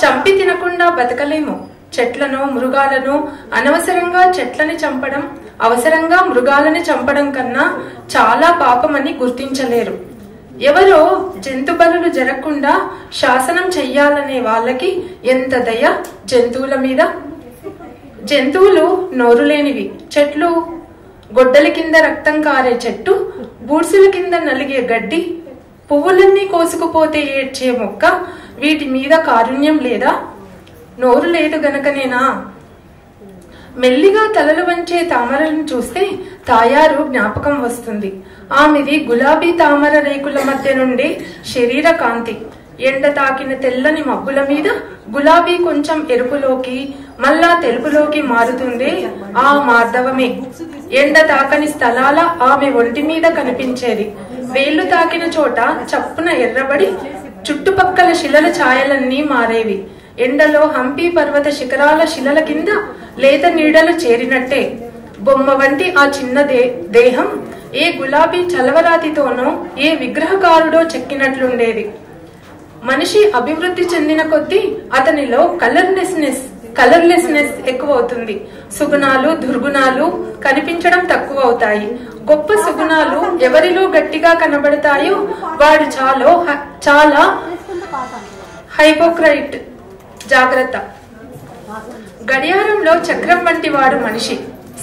చంపి తినకుండా బతకలేము. చెట్లను మృగాలను అనవసరంగా చెట్లని చంపడం అవసరంగా మృగాలని చంపడం కన్నా చాలా పాపమని గుర్తించలేరు. ఎవరో జంతు బలులు జరగకుండా శాసనం చెయ్యాలనే వాళ్ళకి ఎంత దయ జంతువుల మీద. జంతువులు నోరు లేనివి, చెట్లు గొడ్డలి కింద రక్తం కారే చెట్టు, బూడ్సుల కింద నలిగే గడ్డి, పువ్వులన్నీ కోసుకుపోతే ఏడ్చే మొక్క, వీటి మీద కారుణ్యం లేదా? నోరు లేదు గనకనేనా? మెల్లిగా తలలు వంచే తామరలను చూస్తే తాయారు జ్ఞాపకం వస్తుంది. ఆమెది గులాబీ తామర రేకుల మధ్య నుండి శరీర కాంతి. ఎండ తాకిన తెల్లని మబ్బుల మీద గులాబీ కొంచెం ఎరుపులోకి మళ్ళా తెలుపులోకి మారుతుంది. ఆ మార్దవమే ఎండ తాకని స్థలాల ఆమె ఒంటి మీద కనిపించేది. వేళ్లు తాకిన చోట చప్పున ఎర్రబడి చుట్టుపక్కల శిలల ఛాయలన్నీ మారేవి. ఎండలో హంపి పర్వత శిఖరాల శిలల కింద లేత నీడలు చేరినట్టే బొమ్మ వంటి ఆ చిన్న దేహం ఏ గులాబీ చలవరాతితోనో ఏ విగ్రహకారుడో చెక్కినట్లుండేది. మనిషి అభివృద్ధి చెందిన కొద్దీ అతనిలో కలర్లెస్నెస్ ఎక్కువ అవుతుంది. సుగుణాలు దుర్గుణాలు కనిపించడం తక్కువ అవుతాయి. గొప్ప సుగుణాలు ఎవరిలో గట్టిగా కనబడతాయో వాడు చాలా హైపోక్రైట్. జాగ్రత్త. గడియారంలో చక్రం వంటి వాడు మనిషి,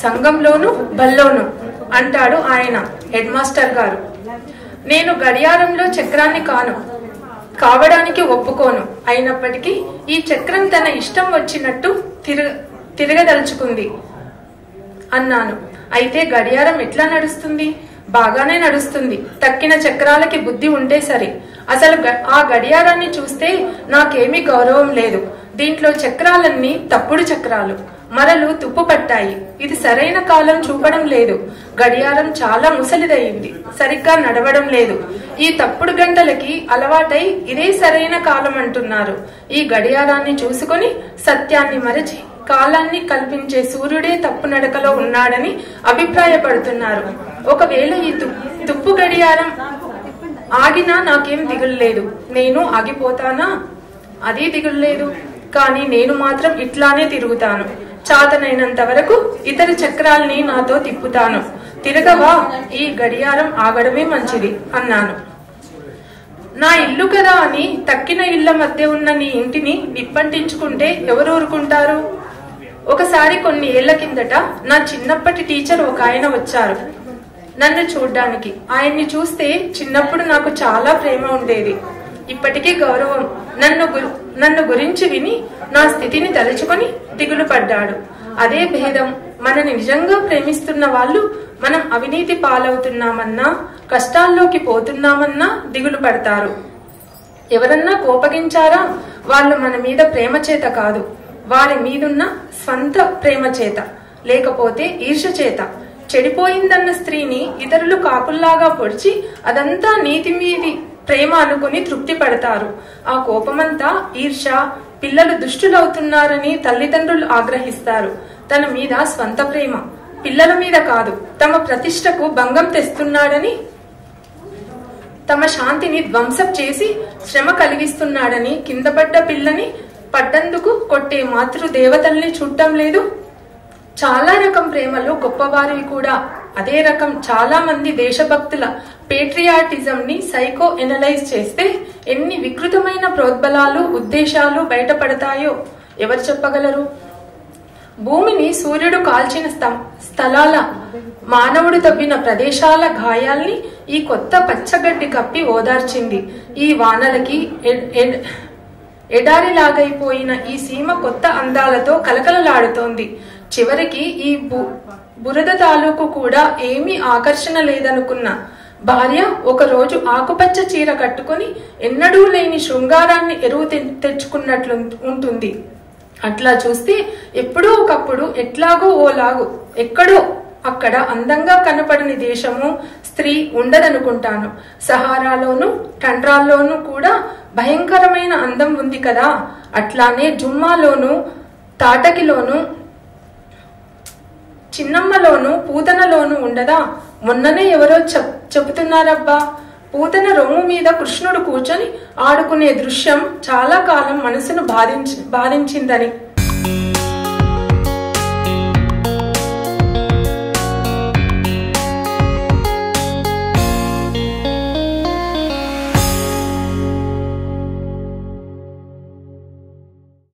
సంఘంలోను బల్లోను అంటాడు ఆయన హెడ్ మాస్టర్ గారు. నేను గడియారంలో చక్రాన్ని కావడానికి ఒప్పుకోను. అయినప్పటికీ ఈ చక్రం తన ఇష్టం వచ్చినట్టు తిరగదలుచుకుంది అన్నాను. అయితే గడియారం ఎట్లా నడుస్తుంది? బాగానే నడుస్తుంది. తక్కిన చక్రాలకి బుద్ధి ఉంటే సరే. అసలు ఆ గడియారాన్ని చూస్తే నాకేమీ గౌరవం లేదు. దీంట్లో చక్రాలన్నీ తప్పుడు చక్రాలు, మరలు తుప్పు పట్టాయి. ఇది సరైన కాలం చూపడం లేదు. గడియారం చాలా ముసలిదయింది, సరిగ్గా నడవడం లేదు. ఈ తప్పుడు గంటలకి అలవాటై ఇదే సరైన కాలం అంటున్నారు. ఈ గడియారాన్ని చూసుకొని సత్యాన్ని మరచి కాలాన్ని కల్పించే సూర్యుడే తప్పు నడకలో ఉన్నాడని అభిప్రాయపడుతున్నారు. ఒకవేళ ఈ తుప్పు గడియారం ఆగినా నాకేం దిగులులేదు. నేను ఆగిపోతానా? అది దిగులులేదు. కానీ నేను మాత్రం ఇట్లానే తిరుగుతాను. చాతనైనంత వరకు ఇతర చక్రాల్ని నాతో తిప్పుతాను. తిరగవా? ఈ గడియారం ఆగడమే మంచిది అన్నాను. నా ఇల్లు కదా అని తక్కిన ఇళ్ల మధ్య ఉన్న నీ ఇంటిని నిప్పంటించుకుంటే ఎవరు ఊరుకుంటారు? ఒకసారి కొన్ని ఏళ్ల కిందట నా చిన్నప్పటి టీచర్ ఒక ఆయన వచ్చారు నన్ను చూడ్డానికి. ఆయన్ని చూస్తే చిన్నప్పుడు నాకు చాలా ప్రేమ ఉండేది, ఇప్పటికీ గౌరవం. నన్ను గురించి విని నా స్థితిని తలుచుకొని దిగులు పడ్డాడు. అదే భేదం. మనని నిజంగా ప్రేమిస్తున్న వాళ్ళు మనం అవినీతి పాలవుతున్నామన్నా కష్టాల్లోకి పోతున్నామన్నా దిగులు పడతారు. ఎవరన్నా కోపగించారా? వాళ్ళు మన మీద ప్రేమ చేత కాదు, వారి మీదున్న స్వంత ప్రేమ చేత, లేకపోతే ఈర్ష్య చేత. చెడిపోయిందన్న స్త్రీని ఇతరులు కాకుల్లాగా పొడిచి అదంతా నీతి మీది ప్రేమ అనుకుని తృప్తి పడతారు. ఆ కోపమంతా ఈర్ష్య. పిల్లలు దుష్టులవుతున్నారని తల్లిదండ్రులు ఆగ్రహిస్తారు. తన మీద స్వంత ప్రేమ, పిల్లల మీద కాదు. తమ ప్రతిష్టకు భంగం తెస్తున్నాడని, తమ శాంతిని ధ్వంసం చేసి శ్రమ కలిగిస్తున్నాడని కిందపడ్డ పిల్లని పడ్డందుకు కొట్టే మాతృదేవతల్ని చూడటం లేదు. చాలా రకం ప్రేమలు గొప్పవారివి కూడా. అదే రకం చాలా మంది దేశభక్తుల పేట్రియాటిజం ని సైకో ఎనలైజ్ చేస్తే ఎన్ని వికృతమైన ప్రోద్బలాలు ఉద్దేశాలు బయటపడతాయో ఎవరు చెప్పగలరు? భూమిని సూర్యుడు కాల్చిన స్థలాల, మానవుడు తవ్విన ప్రదేశాల గాయాల్ని ఈ కొత్త పచ్చగడ్డి కప్పి ఓదార్చింది. ఈ వానలకి ఎడారిలాగైపోయిన ఈ సీమ కొత్త అందాలతో కలకలలాడుతోంది. చివరికి ఈ బురద తాలూకు కూడా ఏమీ ఆకర్షణ లేదనుకున్న భార్య ఒకరోజు ఆకుపచ్చ చీర కట్టుకుని ఎన్నడూ లేని శృంగారాన్ని ఎరువు తెచ్చుకున్నట్లు ఉంటుంది. అట్లా చూస్తే ఎప్పుడో ఒకప్పుడు ఎట్లాగో ఓలాగు ఎక్కడో అక్కడ అందంగా కనపడని దేశము స్త్రీ ఉండదనుకుంటాను. సహారాలోను టండ్రాల్లోనూ కూడా భయంకరమైన అందం ఉంది కదా. అట్లానే జుమ్మాలోను తాటకిలోను చిన్నమ్మలోను పూతనలోను ఉండదా? మొన్ననే ఎవరో చెబుతున్నారబ్బా. పూతన రొమ్ము మీద కృష్ణుడు కూర్చొని ఆడుకునే దృశ్యం చాలా కాలం మనసును బాధించిందని.